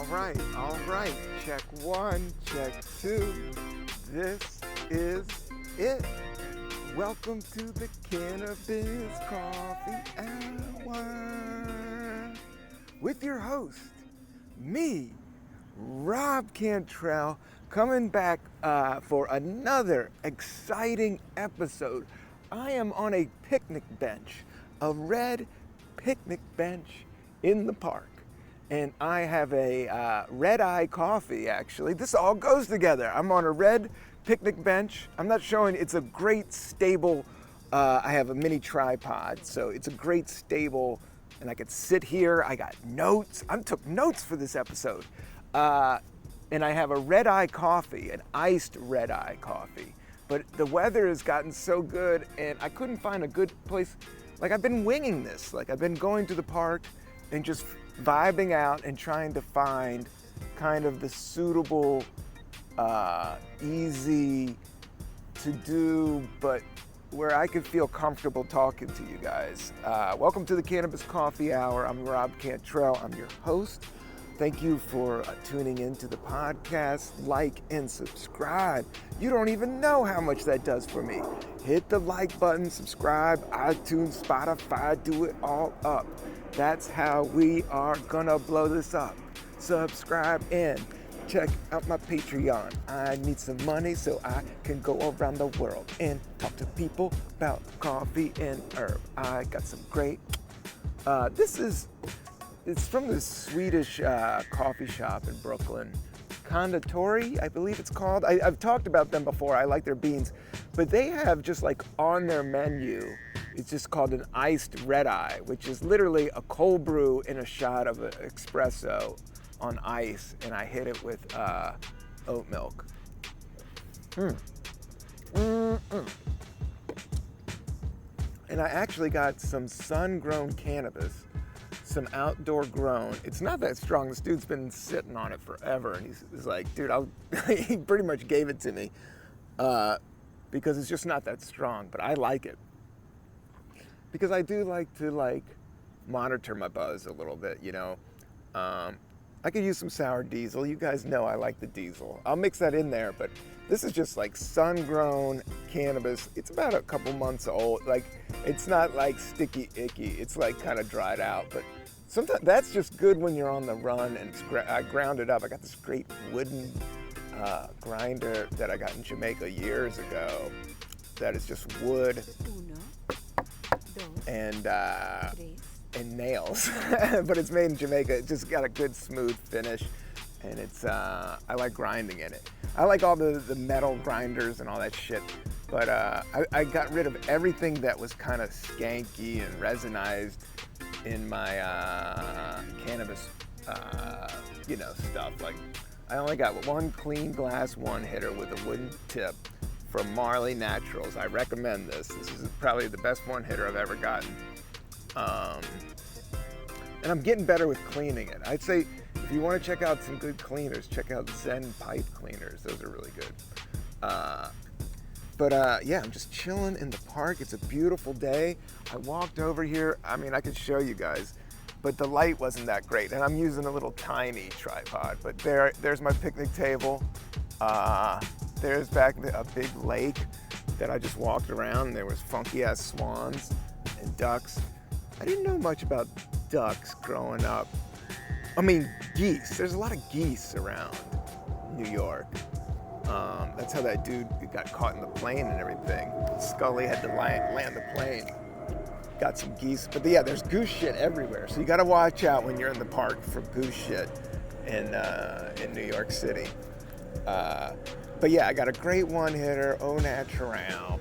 All right. Check one, check two. This is it. Welcome to the Cannabis Coffee Hour with your host, me, Rob Cantrell, coming back for another exciting episode. I am on a picnic bench, a red picnic bench in the park. And I have a red eye coffee, actually. This all goes together. I'm on a red picnic bench. I'm not showing, it's a great stable, I have a mini tripod, so it's a great stable, and I could sit here. I got notes. I took notes for this episode. And I have a red eye coffee, an iced red eye coffee. But the weather has gotten so good, and I couldn't find a good place. Like, I've been winging this. Like, I've been going to the park and just vibing out and trying to find kind of the suitable, easy to do, but where I could feel comfortable talking to you guys. Welcome to the Cannabis Coffee Hour. I'm Rob Cantrell. I'm your host. Thank you for tuning into the podcast. Like and subscribe. You don't even know how much that does for me. Hit the like button, subscribe, iTunes, Spotify, do it all up. That's how we are gonna blow this up. Subscribe and check out my Patreon. I need some money so I can go around the world and talk to people about coffee and herb. I got some great, it's from this Swedish coffee shop in Brooklyn. Conditori, I believe it's called. I've talked about them before. I like their beans, but they have just like on their menu, it's just called an iced red eye, which is literally a cold brew in a shot of an espresso on ice, and I hit it with oat milk. And I actually got some sun-grown cannabis, some outdoor grown. It's not that strong. This dude's been sitting on it forever, and he's like, dude, he pretty much gave it to me because it's just not that strong, but I like it. Because I do like to monitor my buzz a little bit, you know. I could use some sour diesel. You guys know I like the diesel. I'll mix that in there, but this is just like sun-grown cannabis. It's about a couple months old. Like, it's not like sticky icky. It's like kind of dried out, but sometimes that's just good when you're on the run, and I ground it up. I got this great wooden grinder that I got in Jamaica years ago that is just wood and nails, but it's made in Jamaica. It just got a good smooth finish, and it's I like grinding in it. I like all the metal grinders and all that shit, but I got rid of everything that was kind of skanky and resinized in my cannabis stuff. Like, I only got one clean glass one hitter with a wooden tip from Marley Naturals. I recommend this. This is probably the best one hitter I've ever gotten. And I'm getting better with cleaning it. I'd say if you want to check out some good cleaners, check out Zen pipe cleaners. Those are really good. Yeah, I'm just chilling in the park. It's a beautiful day. I walked over here. I mean, I could show you guys, but the light wasn't that great. And I'm using a little tiny tripod, but there's my picnic table. There's back a big lake that I just walked around. There was funky ass swans and ducks. I didn't know much about ducks growing up. I mean, geese. There's a lot of geese around New York. That's how that dude got caught in the plane and everything. Scully had to land the plane. Got some geese. But yeah, there's goose shit everywhere. So you gotta watch out when you're in the park for goose shit in New York City. But yeah, I got a great one hitter, au naturel.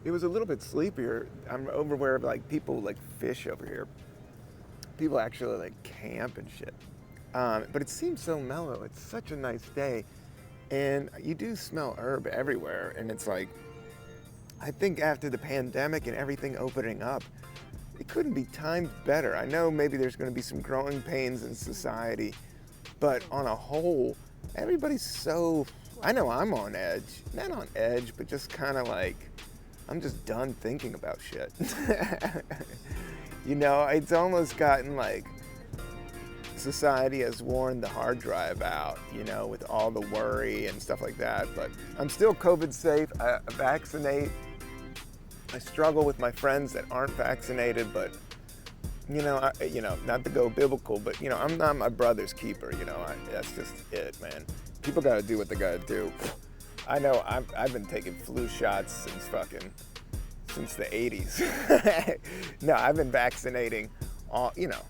It was a little bit sleepier. I'm over where people fish over here. People actually camp and shit. But it seems so mellow. It's such a nice day. And you do smell herb everywhere. And it's like, I think after the pandemic and everything opening up, it couldn't be timed better. I know maybe there's going to be some growing pains in society, But on a whole, everybody's so, I know I'm on edge. Not on edge, but just kind of like, I'm just done thinking about shit. You know, it's almost gotten like society has worn the hard drive out, you know, with all the worry and stuff like that. But I'm still COVID safe. I vaccinate. I struggle with my friends that aren't vaccinated, but you know, not to go biblical, but you know, I'm not my brother's keeper. You know, that's just it, man. People got to do what they got to do. I know I've been taking flu shots since the 80s. No, I've been vaccinating all, you know,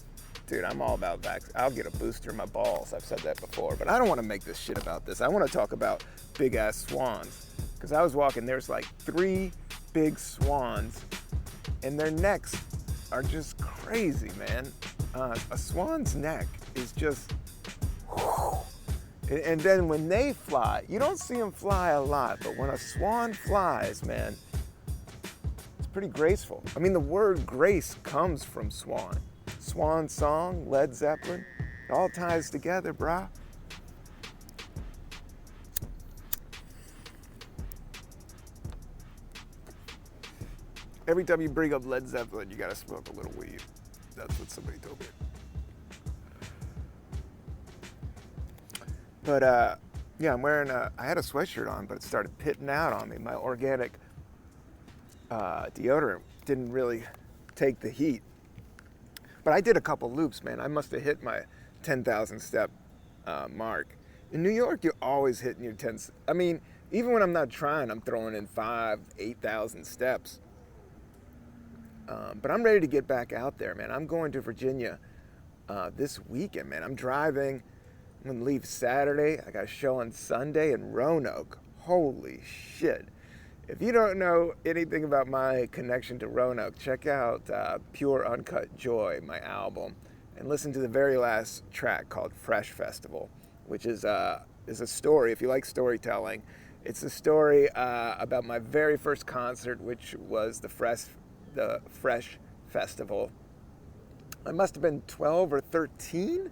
dude, I'm all about I'll get a booster in my balls. I've said that before, but I don't want to make this shit about this. I want to talk about big ass swans. Because I was walking, there's like 3 big swans, and their necks are just crazy, man. A swan's neck is just, and then when they fly, you don't see them fly a lot, but when a swan flies, man, it's pretty graceful. I mean, the word grace comes from swan. Swan song, Led Zeppelin, it all ties together, brah. Every time you bring up Led Zeppelin, you gotta smoke a little weed. That's what somebody told me. But yeah, I'm wearing I had a sweatshirt on, but it started pitting out on me. My organic deodorant didn't really take the heat. But I did a couple loops, man. I must have hit my 10,000 step mark. In New York, you're always hitting your 10. I mean, even when I'm not trying, I'm throwing in 5,000, 8,000 steps. But I'm ready to get back out there, man. I'm going to Virginia this weekend, man. I'm driving. I'm going to leave Saturday. I got a show on Sunday in Roanoke. Holy shit. If you don't know anything about my connection to Roanoke, check out Pure Uncut Joy, my album, and listen to the very last track called Fresh Festival, which is a story. If you like storytelling, it's a story about my very first concert, which was the Fresh Festival. I must have been 12 or 13,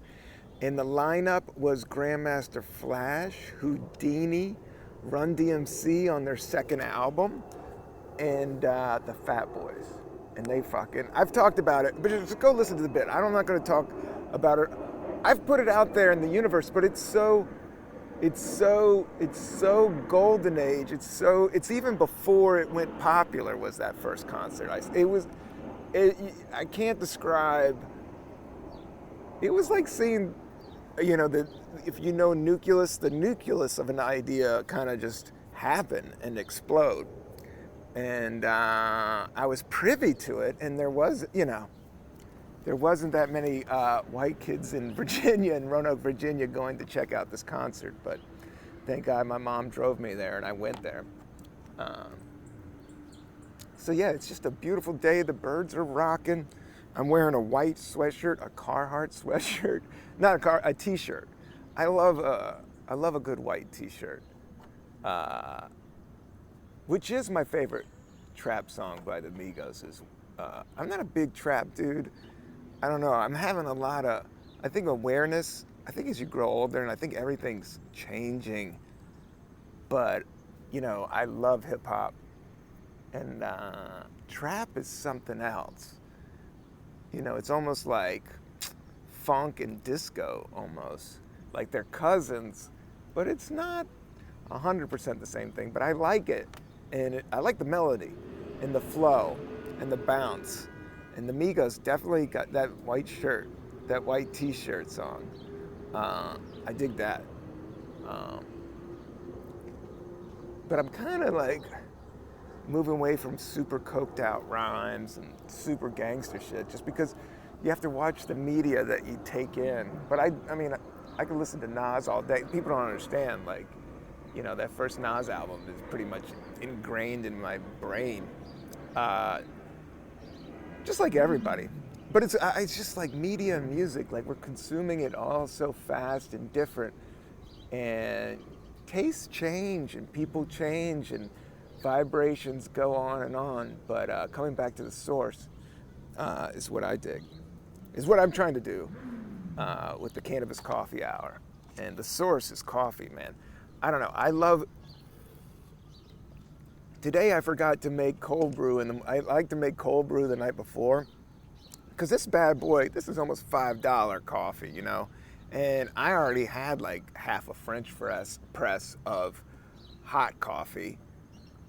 and the lineup was Grandmaster Flash, Houdini, Run DMC on their second album, and the Fat Boys. And they I've talked about it, but just go listen to the bit. I'm not going to talk about it. I've put it out there in the universe, but it's so golden age. It's even before it went popular was that first concert. I can't describe. It was like seeing, you know, if you know nucleus, the nucleus of an idea kind of just happen and explode. And I was privy to it, and there wasn't that many white kids in Virginia, in Roanoke, Virginia, going to check out this concert. But thank God my mom drove me there, and I went there. So yeah, it's just a beautiful day. The birds are rocking. I'm wearing a white sweatshirt, a Carhartt sweatshirt, a t-shirt. I love a good white t-shirt, which is my favorite trap song by the Migos. I'm not a big trap dude. I don't know. I'm having a lot of, I think, awareness. I think as you grow older, and I think everything's changing. But, you know, I love hip hop, and trap is something else. You know, it's almost like funk and disco almost. Like they're cousins, but it's not 100% the same thing. But I like it, and I like the melody, and the flow, and the bounce. And the Migos definitely got that white shirt, that white t-shirt song. I dig that. But I'm kind of like moving away from super coked out rhymes and super gangster shit, just because you have to watch the media that you take in. But I mean, I can listen to Nas all day. People don't understand, like, you know, that first Nas album is pretty much ingrained in my brain. Just like everybody. But it's just like media and music, like we're consuming it all so fast and different. And tastes change and people change and vibrations go on and on. But coming back to the source is what I dig, is what I'm trying to do with the Cannabis Coffee Hour. and the source is coffee, man. I don't know. Today I forgot to make cold brew, and I like to make cold brew the night before, because this bad boy, this is almost $5 coffee, you know, and I already had like half a French press of hot coffee,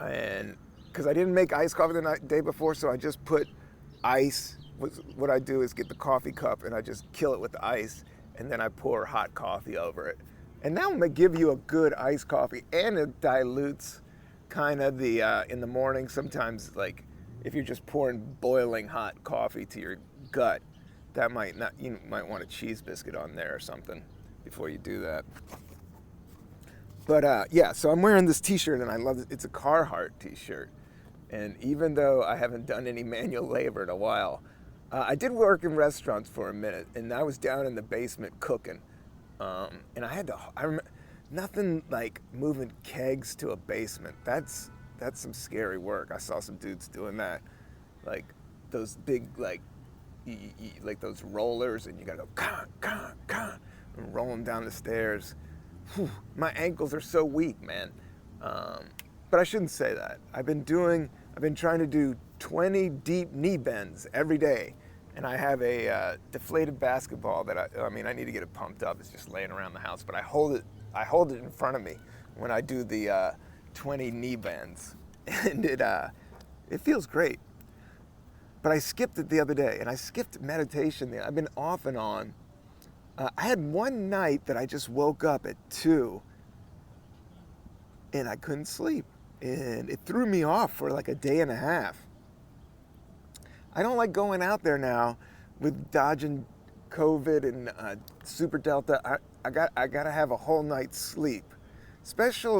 and because I didn't make iced coffee the day before, so I just put ice. What I do is get the coffee cup and I just kill it with the ice, and then I pour hot coffee over it, and that will give you a good iced coffee, and it dilutes kind of the in the morning. Sometimes, like if you're just pouring boiling hot coffee to your gut, that might not, you might want a cheese biscuit on there or something before you do that. But yeah, so I'm wearing this t-shirt, and I love it. It's a Carhartt t-shirt, and even though I haven't done any manual labor in a while, I did work in restaurants for a minute, and I was down in the basement cooking, and I remember nothing like moving kegs to a basement. That's some scary work. I saw some dudes doing that, like those big like those rollers, and you gotta go and roll them down the stairs. Whew, my ankles are so weak, man. But I shouldn't say that. I've been trying to do 20 deep knee bends every day, and I have a deflated basketball that I need to get it pumped up. It's just laying around the house, but I hold it in front of me when I do the 20 knee bends, and it feels great. But I skipped it the other day, and I skipped meditation. I've been off and on. I had one night that I just woke up at 2, and I couldn't sleep, and it threw me off for like a day and a half. I don't like going out there now with dodging COVID and Super Delta. I got to have a whole night's sleep,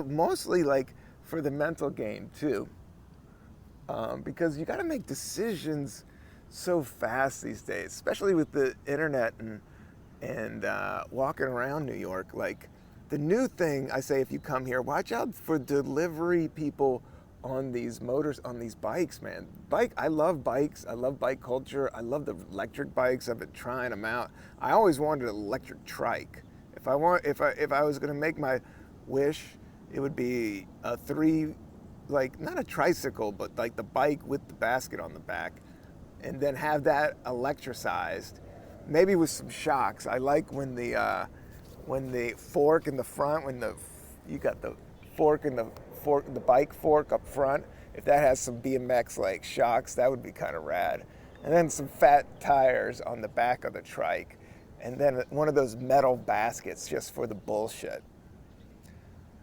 mostly like for the mental game too, because you got to make decisions so fast these days, especially with the internet and walking around New York. Like the new thing, I say, if you come here, watch out for delivery people on these bikes, man. I love bikes. I love bike culture. I love the electric bikes. I've been trying them out. I always wanted an electric trike. If I was gonna make my wish, it would be a not a tricycle, but like the bike with the basket on the back, and then have that electricized, maybe with some shocks. I like when the fork in the front, you got the fork in the bike fork up front, if that has some BMX like shocks, that would be kind of rad. And then some fat tires on the back of the trike, and then one of those metal baskets just for the bullshit.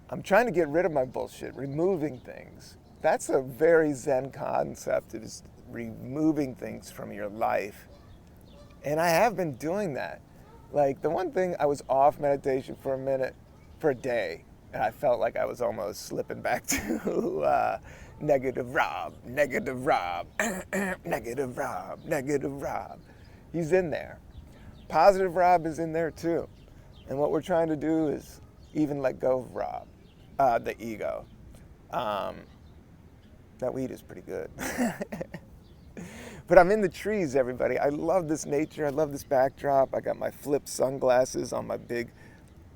I'm trying to get rid of my bullshit, removing things. That's a very Zen concept, is removing things from your life. And I have been doing that. Like the one thing, I was off meditation for a day, and I felt like I was almost slipping back to negative Rob, negative Rob, negative Rob, negative Rob. He's in there. Positive Rob is in there too. And what we're trying to do is even let go of Rob, the ego. That weed is pretty good. But I'm in the trees, everybody. I love this nature. I love this backdrop. I got my flip sunglasses on, my big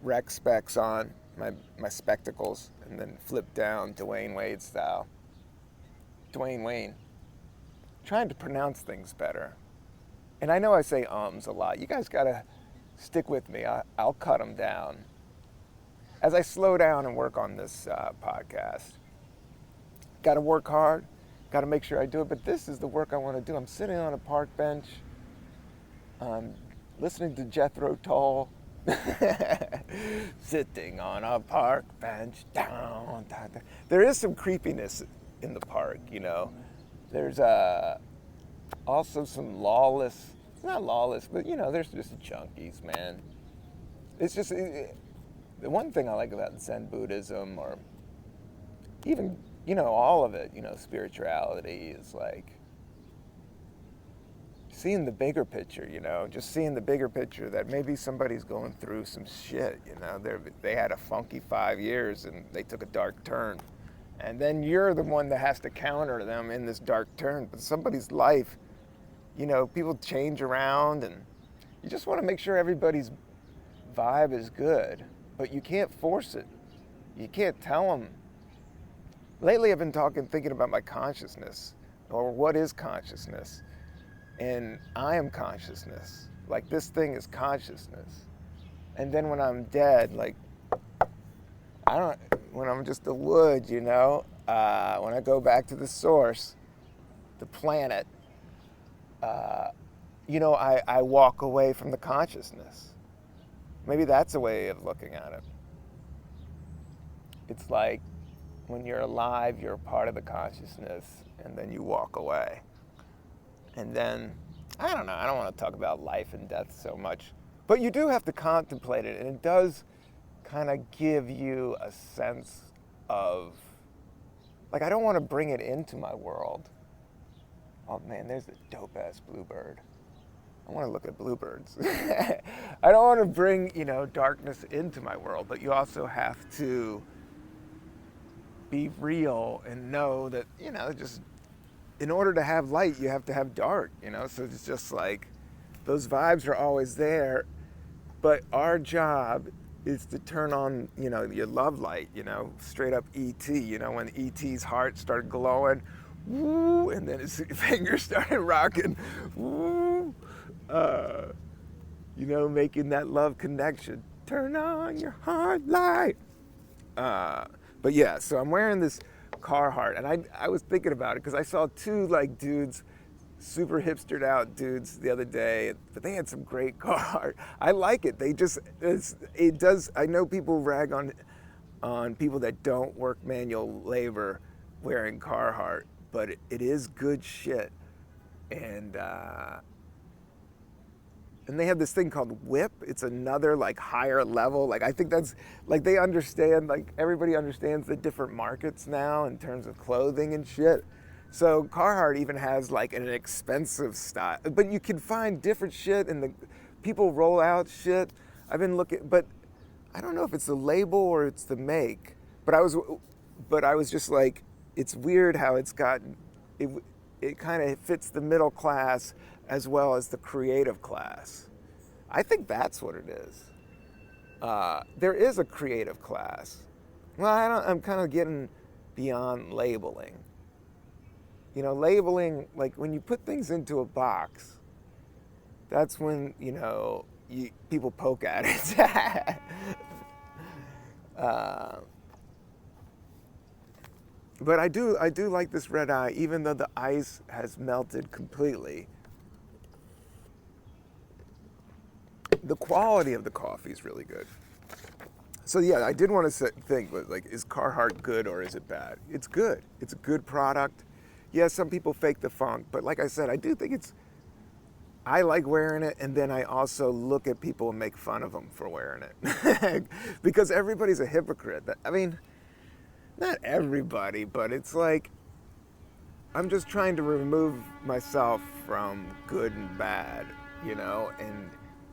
rec specs on, my spectacles, and then flip down Dwayne Wade style. Dwayne Wayne. Trying to pronounce things better. And I know I say ums a lot. You guys got to stick with me. I'll cut them down as I slow down and work on this podcast. Got to work hard. Got to make sure I do it. But this is the work I want to do. I'm sitting on a park bench, listening to Jethro Tull. Sitting on a park bench, down. There is some creepiness in the park, you know. There's also some not lawless, but you know, there's just junkies, man. It's just the one thing I like about Zen Buddhism, or even, you know, all of it, you know, spirituality, is like seeing the bigger picture, you know, just seeing the bigger picture that maybe somebody's going through some shit, you know, they had a funky 5 years and they took a dark turn. And then you're the one that has to counter them in this dark turn. But somebody's life, you know, people change around, and you just want to make sure everybody's vibe is good. but you can't force it. You can't tell them. Lately I've been thinking about my consciousness, or what is consciousness. And I am consciousness. Like, this thing is consciousness. And then when I'm dead, like, when I'm just the wood, when I go back to the source, the planet, I walk away from the consciousness. Maybe that's a way of looking at it. It's like when you're alive, you're a part of the consciousness, and then you walk away. And then, I don't know, I don't want to talk about life and death so much, but you do have to contemplate it, and it does kind of give you a sense of, like, I don't want to bring it into my world. Oh man, there's a dope-ass bluebird. I want to look at bluebirds. I don't want to bring, darkness into my world, but you also have to be real and know that, just in order to have light, you have to have dark, so it's just like those vibes are always there, but our job is to turn on, your love light, straight up E.T., when E.T.'s heart started glowing, woo, and then his fingers started rocking, woo, making that love connection. Turn on your heart light. But yeah, so I'm wearing this Carhartt, and I was thinking about it because I saw two dudes, super hipstered out dudes the other day, but they had some great Carhartt. I like it. It does. I know people rag on people that don't work manual labor wearing Carhartt, but it is good shit. And they have this thing called whip. It's another higher level. I think that's they understand, everybody understands the different markets now in terms of clothing and shit. So Carhartt even has an expensive style, but you can find different shit, and people roll out shit. I've been looking, but I don't know if it's the label or it's the make. But I was just like, it's weird how it's gotten, it kind of fits the middle class as well as the creative class. I think that's what it is. There is a creative class. Well, I'm kind of getting beyond labeling. Labeling, when you put things into a box, that's when, people poke at it. But I do like this red eye, even though the ice has melted completely. The quality of the coffee is really good. So yeah, I did want to think, is Carhartt good or is it bad? It's good. It's a good product. Yeah, some people fake the funk, but like I said, I do think I like wearing it, and then I also look at people and make fun of them for wearing it. Because everybody's a hypocrite. I mean, not everybody, but it's I'm just trying to remove myself from good and bad, and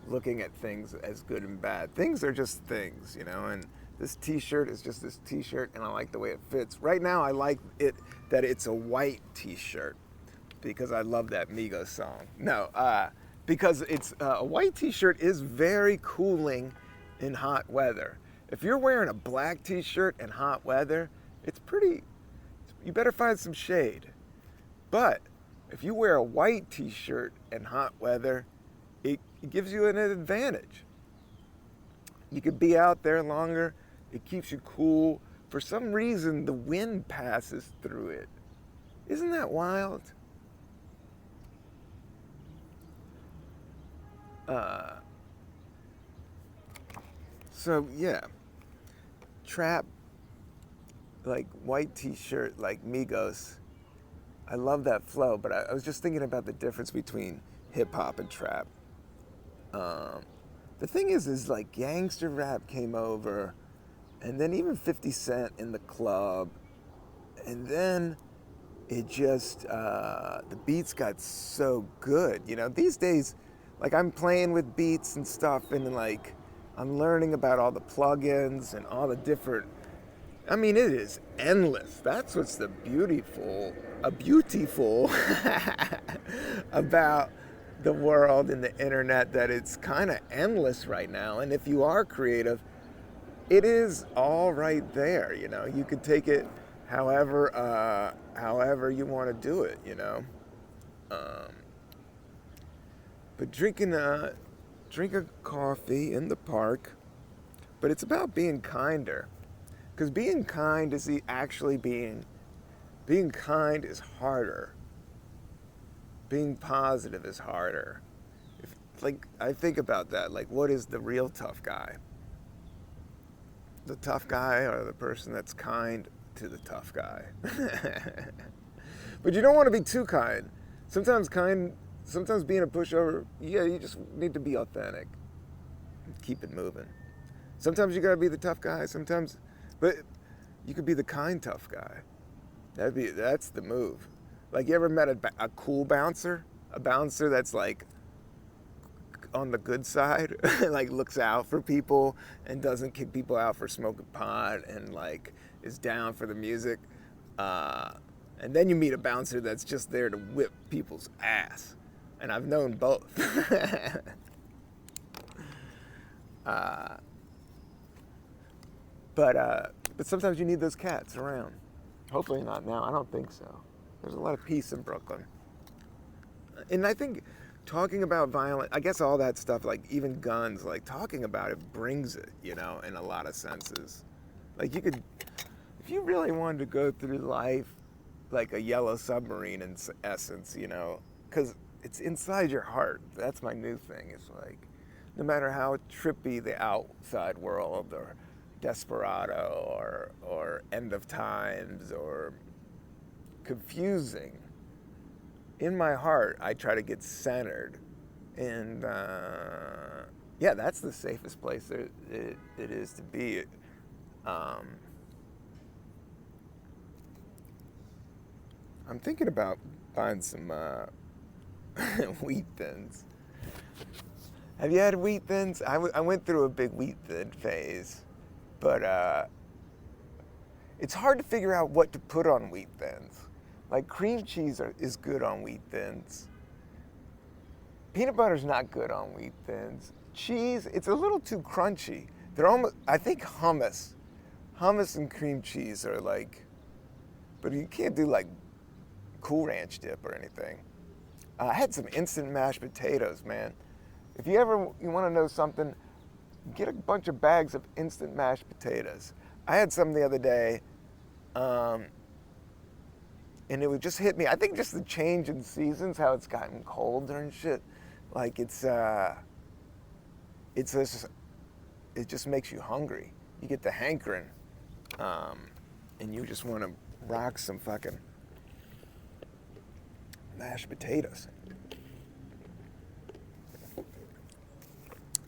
looking at things as good and bad. Things are just things, and this t-shirt is just this t-shirt, and I like the way it fits. Right now, I like it that it's a white t-shirt because I love that Migos song. No, because it's a white t-shirt is very cooling in hot weather. If you're wearing a black t-shirt in hot weather, you better find some shade. But if you wear a white t-shirt in hot weather, it gives you an advantage. You could be out there longer. It keeps you cool. For some reason, the wind passes through it. Isn't that wild? So yeah, trap, white t-shirt, Migos. I love that flow, but I was just thinking about the difference between hip hop and trap. The thing is gangster rap came over, and then even 50 Cent in the club, and then it just, the beats got so good. These days, I'm playing with beats and stuff, and I'm learning about all the plugins and all the different, it is endless. That's what's beautiful about the world and the internet, that it's kind of endless right now. And if you are creative, it is all right there. You know, you could take it however you want to do it. You know, um, but drink a coffee in the park. But it's about being kinder, because being kind is actually being kind is harder. Being positive is harder. Like, I think about that. Like, what is the real tough guy? The tough guy or the person that's kind to the tough guy? But you don't want to be too kind. Sometimes being a pushover, yeah, you just need to be authentic. Keep it moving. Sometimes you gotta be the tough guy. But you could be the kind tough guy. That's the move. Like, you ever met a cool bouncer? A bouncer that's like on the good side, like looks out for people and doesn't kick people out for smoking pot and like is down for the music. And then you meet a bouncer that's just there to whip people's ass. And I've known both. But sometimes you need those cats around. Hopefully not now. I don't think so. There's a lot of peace in Brooklyn. And I think talking about violence, I guess all that stuff, like even guns, like talking about it brings it, you know, in a lot of senses. Like, you could, if you really wanted to go through life like a yellow submarine in essence, you know, because it's inside your heart. That's my new thing. It's like, no matter how trippy the outside world or desperado or end of times or confusing, in my heart I try to get centered, and yeah, that's the safest place it is to be. I'm thinking about buying some wheat thins. Have you had wheat thins? I went through a big wheat thin phase, but it's hard to figure out what to put on wheat thins. Like, cream cheese is good on wheat thins. Peanut butter's not good on wheat thins. Cheese, it's a little too crunchy. They're almost, I think hummus and cream cheese are like, but you can't do like Cool Ranch dip or anything. I had some instant mashed potatoes, man. If you want to know something, get a bunch of bags of instant mashed potatoes. I had some the other day, and it would just hit me. I think just the change in seasons, how it's gotten colder and shit. Like, it just makes you hungry. You get the hankering, and you just want to rock some fucking mashed potatoes.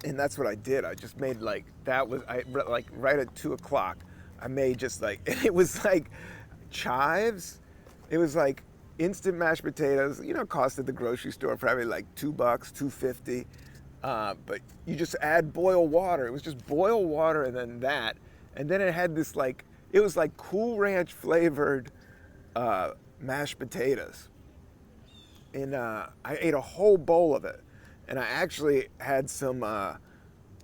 And that's what I did. I just made right at 2 o'clock, I made just like, it was like chives. It was like instant mashed potatoes, you know, cost at the grocery store probably like $2, $2.50. But you just add boiled water. It was just boiled water and then that. And then it had this like, it was like Cool Ranch flavored mashed potatoes. And I ate a whole bowl of it. And I actually had some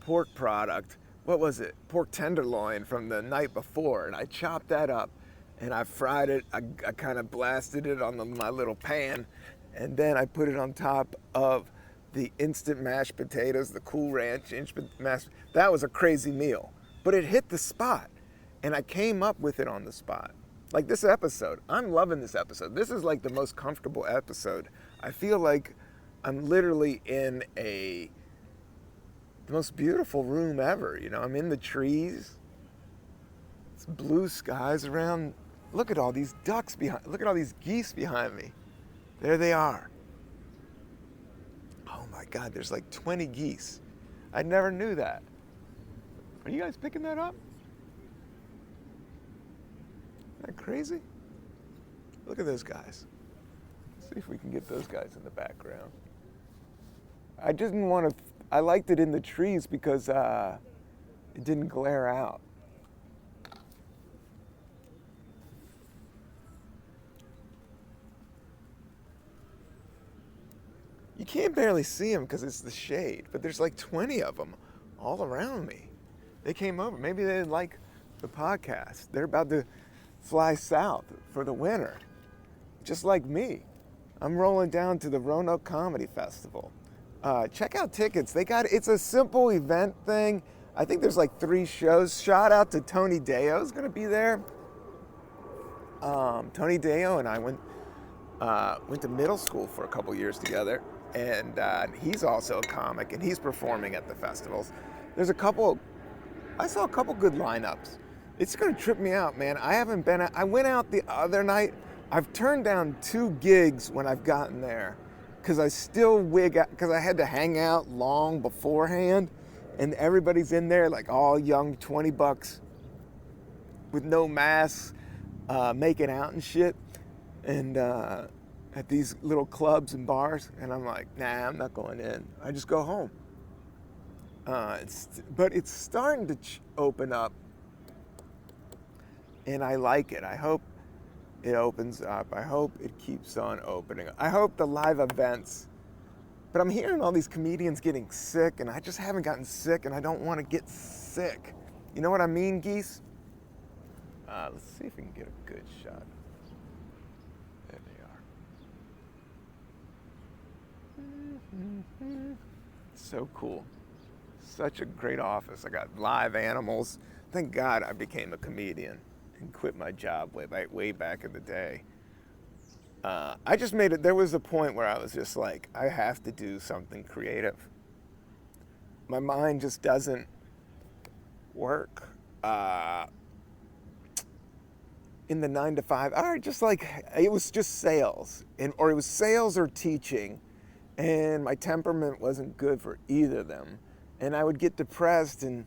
pork product. What was it? Pork tenderloin from the night before. And I chopped that up and I fried it. I kind of blasted it on my little pan. And then I put it on top of the instant mashed potatoes, the Cool Ranch mashed. That was a crazy meal. But it hit the spot. And I came up with it on the spot. Like this episode. I'm loving this episode. This is like the most comfortable episode. I feel like I'm literally in the most beautiful room ever. You know, I'm in the trees. It's blue skies around. Look at all these ducks behind. Look at all these geese behind me. There they are. Oh my God, there's like 20 geese. I never knew that. Are you guys picking that up? Isn't that crazy? Look at those guys. Let's see if we can get those guys in the background. I didn't want to, I liked it in the trees because it didn't glare out. You can't barely see them because it's the shade, but there's like 20 of them all around me. They came over. Maybe they like the podcast. They're about to fly south for the winter, just like me. I'm rolling down to the Roanoke Comedy Festival. Check out tickets. It's a simple event thing. I think there's like 3 shows. Shout out to Tony Deo's gonna be there. Tony Deo and I went to middle school for a couple years together, and he's also a comic, and he's performing at the festivals. I saw a couple good lineups. It's gonna trip me out, man. I went out the other night. I've turned down 2 gigs when I've gotten there, because I still wig out, because I had to hang out long beforehand, and everybody's in there like all young 20 bucks with no masks, making out and shit, and at these little clubs and bars, and I'm like, nah, I'm not going in. I just go home. But it's starting to open up, and I like it. I hope it opens up. I hope it keeps on opening. I hope the live events, but I'm hearing all these comedians getting sick, and I just haven't gotten sick, and I don't want to get sick. You know what I mean, geese? Let's see if we can get a good shot. There they are. So cool. Such a great office. I got live animals. Thank God I became a comedian and quit my job way back in the day. I just made it. There was a point where I was just like, I have to do something creative. My mind just doesn't work. In the 9 to 5, it was just sales, or it was sales or teaching, and my temperament wasn't good for either of them, and I would get depressed, and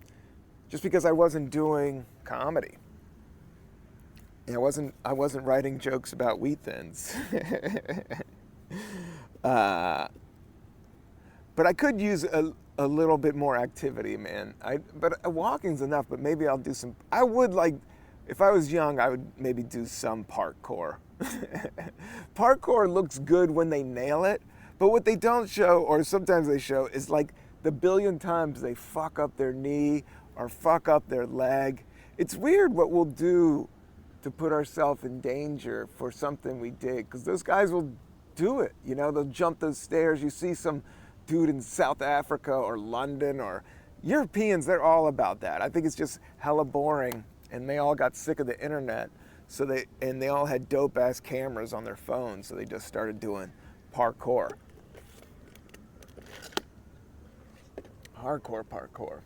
just because I wasn't doing comedy, and I wasn't writing jokes about wheat thins, but I could use a little bit more activity, man. But walking's enough. But maybe I'll do some. I would like. If I was young, I would maybe do some parkour. Parkour looks good when they nail it, but what they don't show, or sometimes they show, is like the billion times they fuck up their knee or fuck up their leg. It's weird what we'll do to put ourselves in danger for something we dig, because those guys will do it. You know, they'll jump those stairs. You see some dude in South Africa or London or Europeans, they're all about that. I think it's just hella boring. And they all got sick of the internet, so they all had dope ass cameras on their phones, so they just started doing parkour. Hardcore parkour.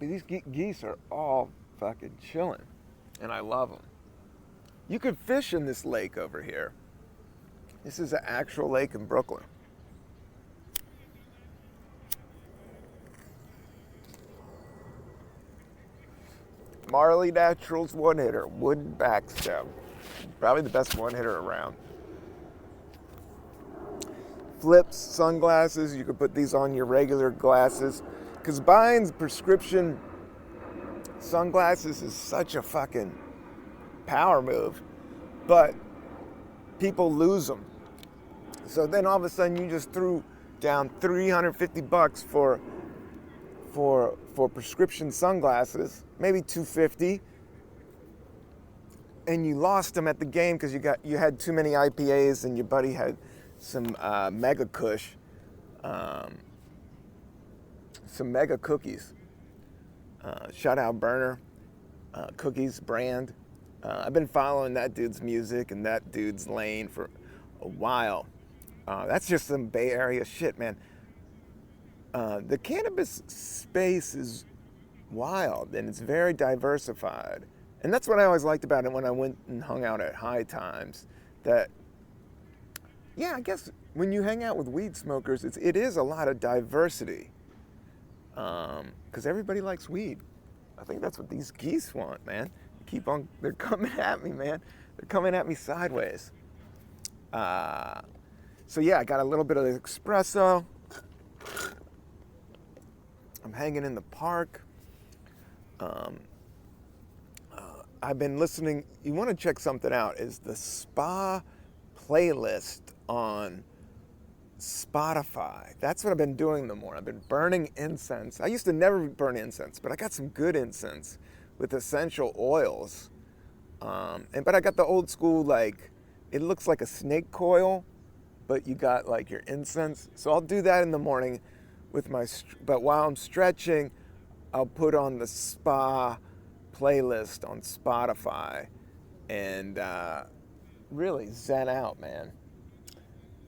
But these geese are all fucking chilling, and I love them. You could fish in this lake over here. This is an actual lake in Brooklyn. Marley Naturals one hitter, wooden backstem. Probably the best one hitter around. Flips, sunglasses, you could put these on your regular glasses. Because buying prescription sunglasses is such a fucking power move. But people lose them. So then all of a sudden you just threw down $350 for prescription sunglasses, maybe $250, and you lost them at the game because you had too many IPAs and your buddy had some Mega Kush, some Mega cookies. Shout out Burner Cookies brand. I've been following that dude's music and that dude's lane for a while. That's just some Bay Area shit, man. The cannabis space is wild, and it's very diversified. And that's what I always liked about it when I went and hung out at High Times. That, yeah, I guess when you hang out with weed smokers, it is a lot of diversity. Because everybody likes weed. I think that's what these geese want, man. They're coming at me, man. They're coming at me sideways. So yeah, I got a little bit of espresso. I'm hanging in the park. I've been listening. You want to check something out, is the spa playlist on Spotify. That's what I've been doing in the morning. I've been burning incense. I used to never burn incense, but I got some good incense with essential oils. But I got the old school, like, it looks like a snake coil, but you got like your incense. So I'll do that in the morning with but while I'm stretching, I'll put on the spa playlist on Spotify and really zen out, man.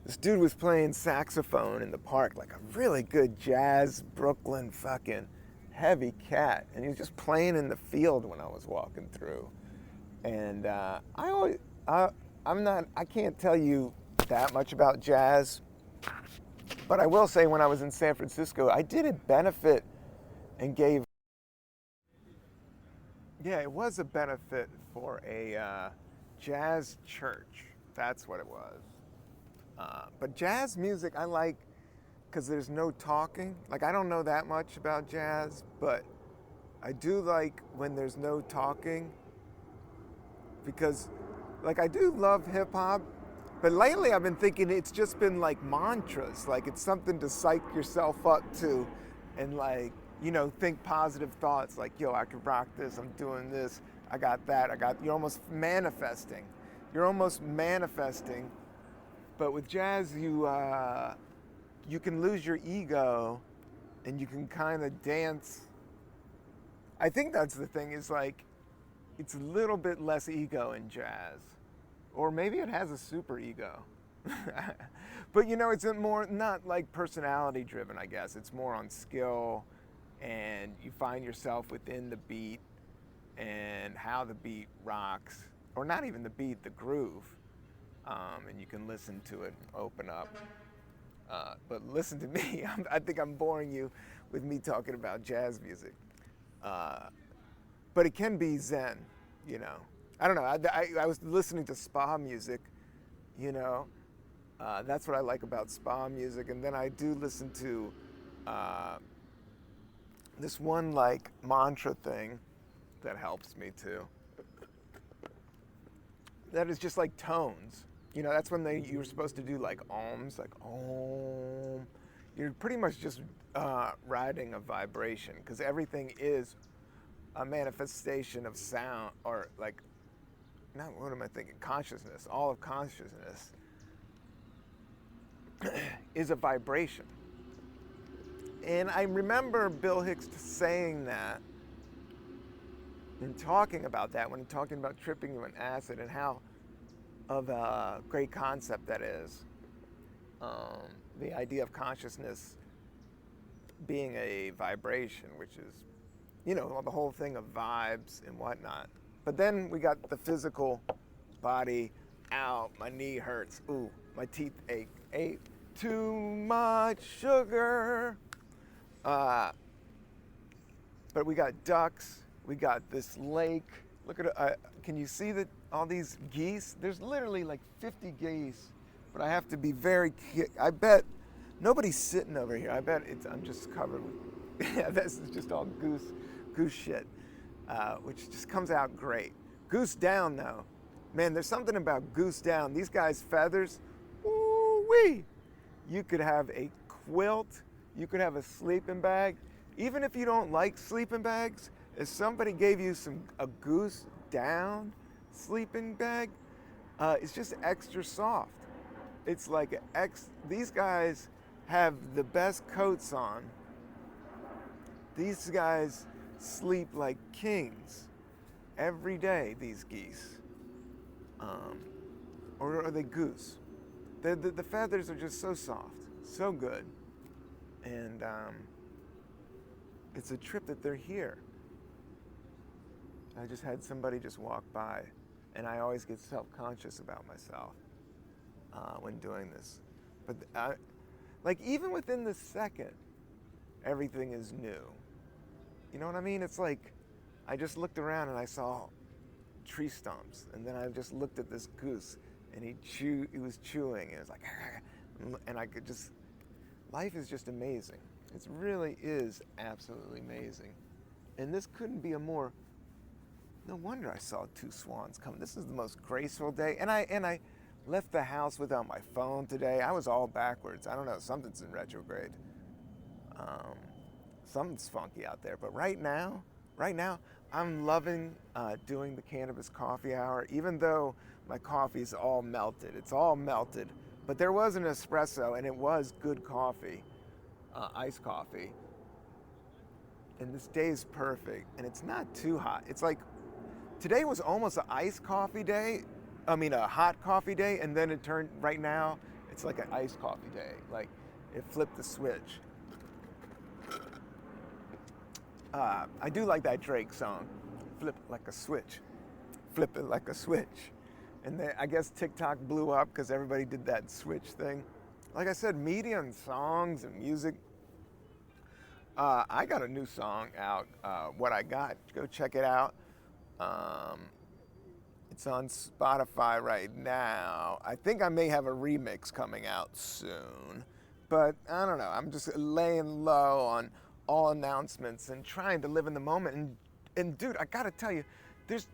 This dude was playing saxophone in the park, like a really good jazz Brooklyn fucking heavy cat, and he was just playing in the field when I was walking through. And I can't tell you that much about jazz, but I will say when I was in San Francisco, I did a benefit and gave. Yeah, it was a benefit for a jazz church. That's what it was. But jazz music I like because there's no talking. Like, I don't know that much about jazz, but I do like when there's no talking because, like, I do love hip hop, but lately I've been thinking it's just been like mantras. Like, it's something to psych yourself up to and, like, think positive thoughts like, yo, I could rock this, I'm doing this, I got that, you're almost manifesting. But with jazz, you can lose your ego and you can kind of dance. I think that's the thing, is like, it's a little bit less ego in jazz. Or maybe it has a super ego. But it's more not like personality driven, I guess. It's more on skill, and you find yourself within the beat and how the beat rocks, or not even the beat, the groove. And you can listen to it and open up. But listen to me. I think I'm boring you with me talking about jazz music. But it can be zen, I don't know. I was listening to spa music, That's what I like about spa music. And then I do listen to this one, like, mantra thing that helps me too. That is just like tones. That's when you were supposed to do like ohms, like om. You're pretty much just riding a vibration, because everything is a manifestation of sound, or like, what am I thinking? Consciousness. All of consciousness is a vibration. And I remember Bill Hicks saying that and talking about that when he talking about tripping you in acid, and how of a great concept that is. The idea of consciousness being a vibration, which is, the whole thing of vibes and whatnot. But then we got the physical body. Ow, my knee hurts. Ooh, my teeth ache. Ate too much sugar. But we got ducks. We got this lake. Look at it. Can you see that all these geese? There's literally like 50 geese. But I have to be I bet nobody's sitting over here. I bet I'm just covered with, yeah, this is just all goose shit, which just comes out great. Goose down, though. Man, there's something about goose down. These guys' feathers, ooh-wee. You could have a quilt. You could have a sleeping bag. Even if you don't like sleeping bags, if somebody gave you a goose down sleeping bag, it's just extra soft. It's like these guys have the best coats on. These guys sleep like kings every day, these geese. Or are they goose? The feathers are just so soft, so good. And it's a trip that they're here. I just had somebody just walk by, and I always get self-conscious about myself when doing this. But like, even within the second, everything is new. You know what I mean? It's like, I just looked around and I saw tree stumps, and then I just looked at this goose, and he was chewing, and it was like, and I could just, life is just amazing. It really is absolutely amazing. And this couldn't be no wonder I saw two swans come. This is the most graceful day. And Left the house without my phone today. I was all backwards. I don't know, something's in retrograde. Um, Something's funky out there. But right now, I'm loving doing the Cannabis Coffee Hour, even though my coffee's all melted. It's all melted. But there was an espresso, and it was good coffee, iced coffee. And this day is perfect, and it's not too hot. It's like, today was almost an iced coffee day. A hot coffee day, and then it turned, right now, it's like an iced coffee day. Like, it flipped the switch. I do like that Drake song, Flip It Like a Switch. Flip it like a switch. And then I guess TikTok blew up because everybody did that switch thing. Like I said, media and songs and music. I got a new song out, What I Got. Go check it out. It's on Spotify right now. I think I may have a remix coming out soon. But I don't know. I'm just laying low on all announcements and trying to live in the moment. And dude, I gotta tell you, there's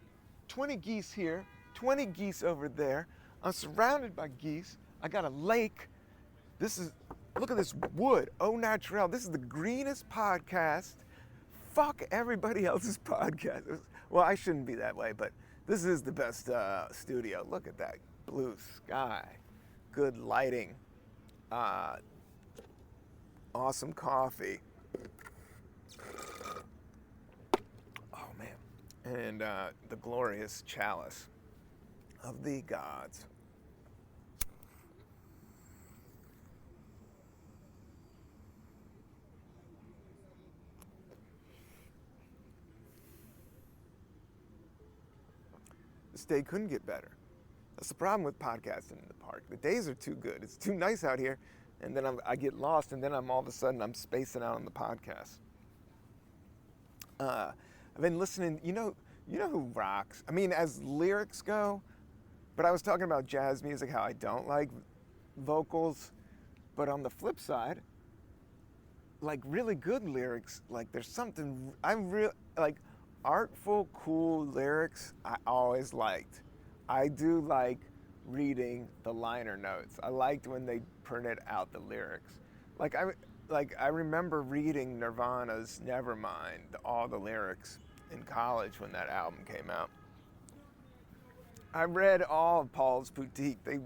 20 geese here, 20 geese over there. I'm surrounded by geese. I got a lake. Look at this wood, au naturel. This is the greenest podcast. Fuck everybody else's podcast. Well, I shouldn't be that way, but this is the best studio. Look at that blue sky, good lighting, awesome coffee. Oh man, and the glorious chalice of the gods. This day couldn't get better. That's the problem with podcasting in the park. The days are too good. It's too nice out here, and then I get lost, and then all of a sudden I'm spacing out on the podcast. I've been listening. You know who rocks? I mean, as lyrics go, but I was talking about jazz music, how I don't like vocals, but on the flip side, like really good lyrics, like there's something like. Artful, cool lyrics, I always liked. I do like reading the liner notes. I liked when they printed out the lyrics. I remember reading Nirvana's Nevermind, all the lyrics in college when that album came out. I read all of Paul's Boutique. They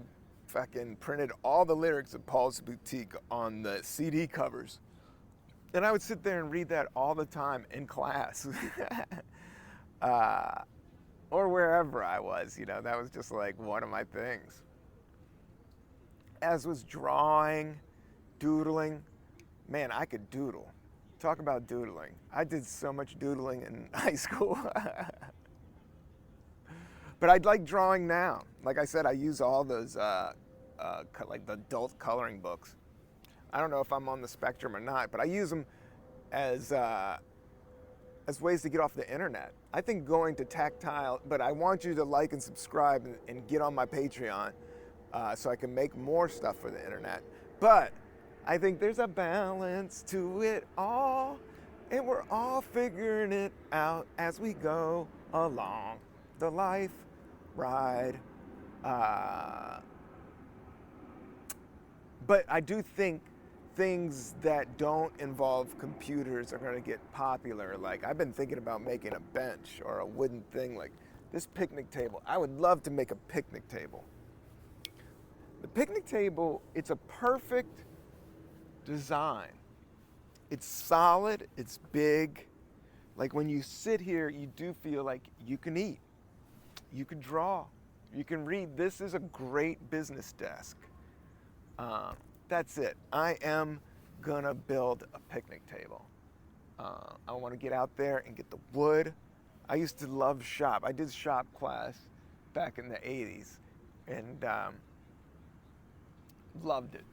fucking printed all the lyrics of Paul's Boutique on the CD covers. And I would sit there and read that all the time in class. Or wherever I was, that was just like one of my things. As was drawing, doodling. Man, I could doodle. Talk about doodling. I did so much doodling in high school. But I'd like drawing now. Like I said, I use all those like the adult coloring books. I don't know if I'm on the spectrum or not, but I use them as ways to get off the internet. I think going to tactile, but I want you to like and subscribe and get on my Patreon so I can make more stuff for the internet. But I think there's a balance to it all, and we're all figuring it out as we go along the life ride. But I do think things that don't involve computers are going to get popular. Like, I've been thinking about making a bench or a wooden thing like this picnic table. I would love to make a picnic table. The picnic table, it's a perfect design. It's solid, it's big. Like, when you sit here, you do feel like you can eat, you can draw, you can read. This is a great business desk. That's it. I am gonna build a picnic table. I want to get out there and get the wood. I used to love shop. I did shop class back in the 80s and loved it.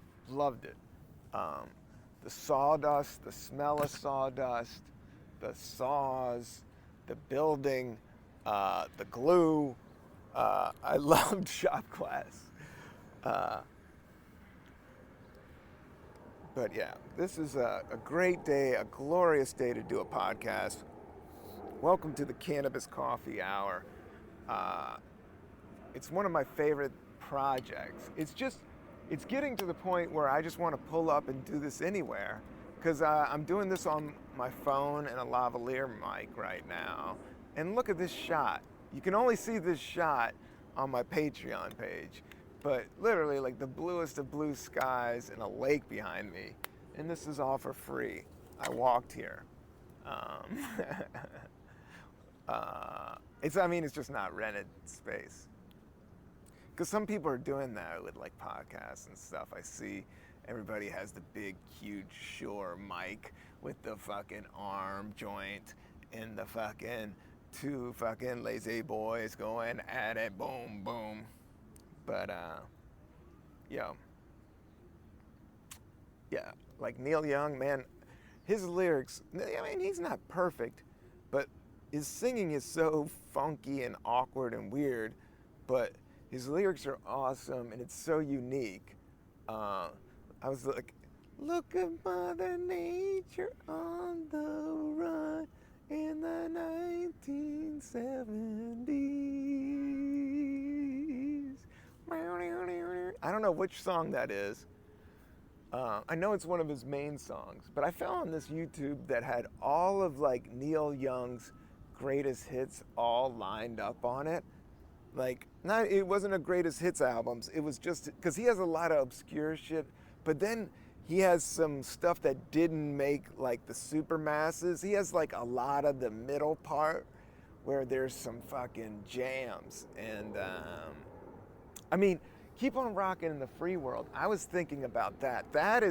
The sawdust, the smell of sawdust, the saws, the building, the glue. I loved shop class. But yeah, this is a great day, a glorious day to do a podcast. Welcome to the Cannabis Coffee Hour. It's one of my favorite projects. It's getting to the point where I just want to pull up and do this anywhere, because I'm doing this on my phone and a lavalier mic right now. And look at this shot. You can only see this shot on my Patreon page, but literally like the bluest of blue skies and a lake behind me. And this is all for free. I walked here. It's just not rented space. Because some people are doing that with like podcasts and stuff. I see everybody has the big, huge Shure mic with the fucking arm joint and the fucking two fucking lazy boys going at it, boom, boom. But, yeah, like Neil Young, man, his lyrics, I mean, he's not perfect, but his singing is so funky and awkward and weird, but his lyrics are awesome and it's so unique. I was like, look at Mother Nature on the run in the 1970s. I don't know which song that is. I know it's one of his main songs, but I found on this YouTube that had all of like Neil Young's greatest hits all lined up on it. Like, it wasn't a greatest hits albums. It was just because he has a lot of obscure shit, but then he has some stuff that didn't make like the super masses. He has like a lot of the middle part where there's some fucking jams. And I mean, Keep on Rockin' in the Free World. I was thinking about that. That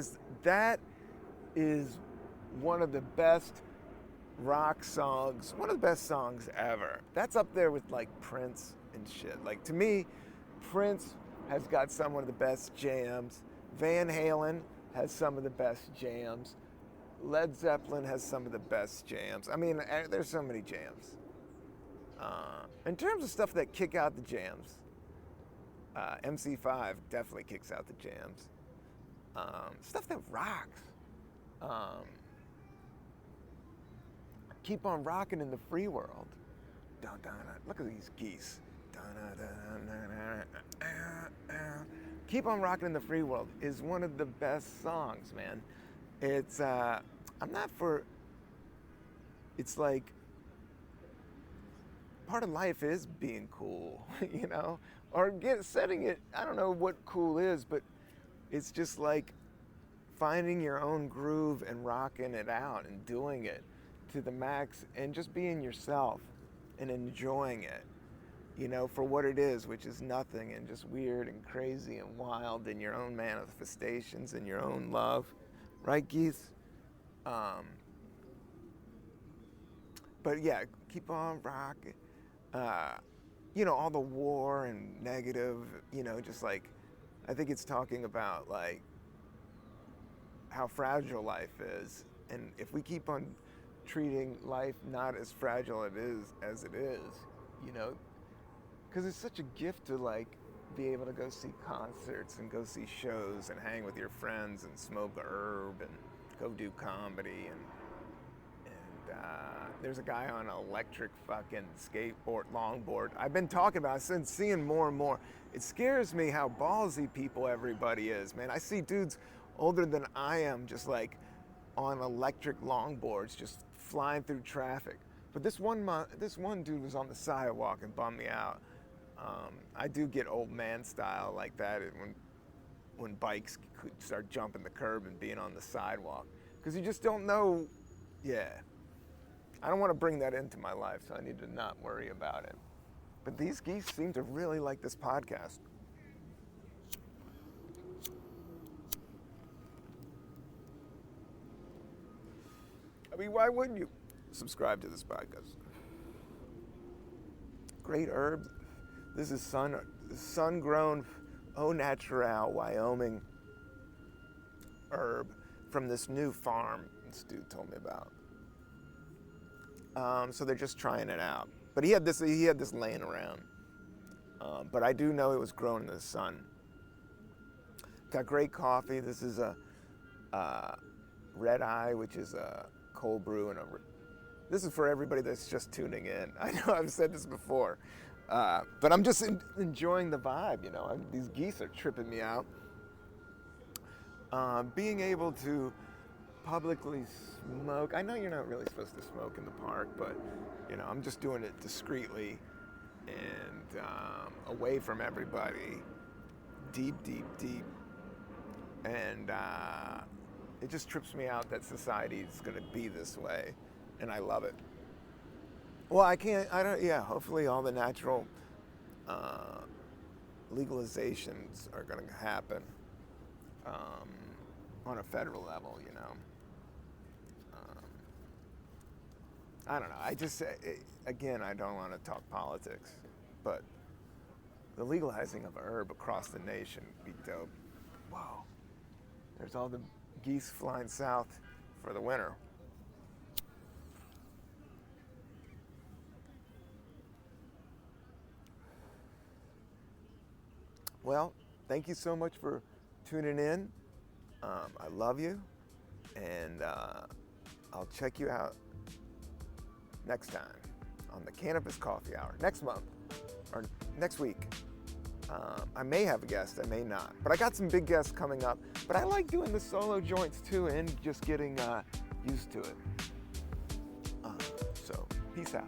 is one of the best rock songs, one of the best songs ever. That's up there with like Prince and shit. Like, to me, Prince has got some of the best jams. Van Halen has some of the best jams. Led Zeppelin has some of the best jams. I mean, there's so many jams. In terms of stuff that kick out the jams, MC5 definitely kicks out the jams. Stuff that rocks. Keep on Rockin' in the Free World. Look at these geese. Keep on Rockin' in the Free World is one of the best songs, man. It's it's like, part of life is being cool, you know? Or setting it, I don't know what cool is, but it's just like finding your own groove and rocking it out and doing it to the max and just being yourself and enjoying it, you know, for what it is, which is nothing and just weird and crazy and wild in your own manifestations and your own love. Right, geese? But yeah, keep on rocking. You know, all the war and negative, you know, just like, I think it's talking about like how fragile life is. And if we keep on treating life not as fragile as it is, you know, because it's such a gift to like be able to go see concerts and go see shows and hang with your friends and smoke herb and go do comedy and there's a guy on an electric fucking skateboard, longboard. I've been talking about it since, seeing more and more. It scares me how ballsy people everybody is, man. I see dudes older than I am just like on electric longboards, just flying through traffic. But this one dude was on the sidewalk and bummed me out. I do get old man style like that when bikes could start jumping the curb and being on the sidewalk. Because you just don't know, yeah. I don't want to bring that into my life, so I need to not worry about it. But these geese seem to really like this podcast. I mean, why wouldn't you subscribe to this podcast? Great herbs. This is sun-grown, au naturel, Wyoming herb from this new farm this dude told me about. So they're just trying it out. But he had this laying around. But I do know it was grown in the sun. Got great coffee. This is a Red Eye, which is a cold brew. This is for everybody that's just tuning in. I know I've said this before. But I'm just enjoying the vibe, you know. These geese are tripping me out. Being able to publicly smoke. I know you're not really supposed to smoke in the park, but you know, I'm just doing it discreetly and away from everybody, deep. And it just trips me out that society is going to be this way, and I love it. Well, hopefully all the natural legalizations are going to happen on a federal level, you know. I don't know. Again, I don't want to talk politics, but the legalizing of herb across the nation would be dope. Whoa. There's all the geese flying south for the winter. Well, thank you so much for tuning in. I love you, and I'll check you out next time on the Cannabis Coffee Hour, next month, or next week. I may have a guest, I may not, but I got some big guests coming up. But I like doing the solo joints too, and just getting used to it. So, peace out.